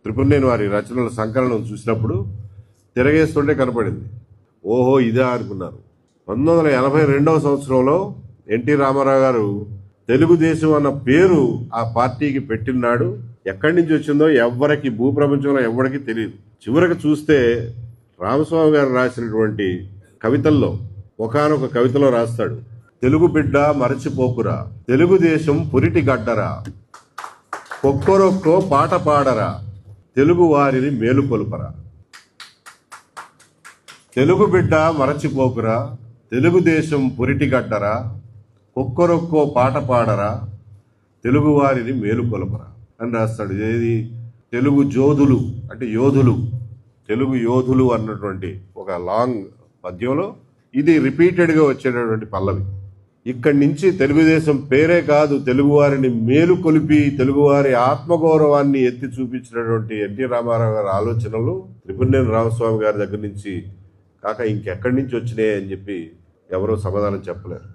త్రిపురనేని వారి రచనల సంకలనం చూసినప్పుడు తిరగేస్తుంటే కనపడింది. ఓహో ఇదే అనుకున్నారు. 1982వ సంవత్సరంలో ఎన్టీ రామారావు గారు తెలుగుదేశం అన్న పేరు ఆ పార్టీకి పెట్టినాడు. ఎక్కడి నుంచి వచ్చిందో ఎవరికి భూప్రపంచంలో ఎవరికి తెలియదు. చివరికి చూస్తే రామస్వామి గారు రాసినటువంటి కవితల్లో ఒకానొక కవితలో రాస్తాడు, తెలుగు బిడ్డ మరచిపోకురా, తెలుగుదేశం పురిటి గడ్డరా, ఒక్కొరొక్కో పాట పాడరా, తెలుగు వారిని మేలుకొలుపరా. తెలుగు బిడ్డ మరచిపోకురా, తెలుగుదేశం పురిటి గడ్డరా, ఒక్కొరొక్కో పాట పాడరా, తెలుగు వారిని మేలుకొలుపరా అని రాస్తాడు. ఏది తెలుగు జోధులు అంటే యోధులు, తెలుగు యోధులు అన్నటువంటి ఒక లాంగ్ పద్యంలో ఇది రిపీటెడ్గా వచ్చేటటువంటి పల్లవి. ఇక్కడి నుంచి తెలుగుదేశం పేరే కాదు, తెలుగువారిని మేలు కొలిపి తెలుగువారి ఆత్మగౌరవాన్ని ఎత్తి చూపించినటువంటి ఎన్టీ రామారావు గారి ఆలోచనలు త్రిపురనేని రామస్వామి గారి దగ్గర నుంచి కాక ఇంకెక్కడి నుంచి వచ్చినాయి అని చెప్పి ఎవరూ సమాధానం చెప్పలేరు.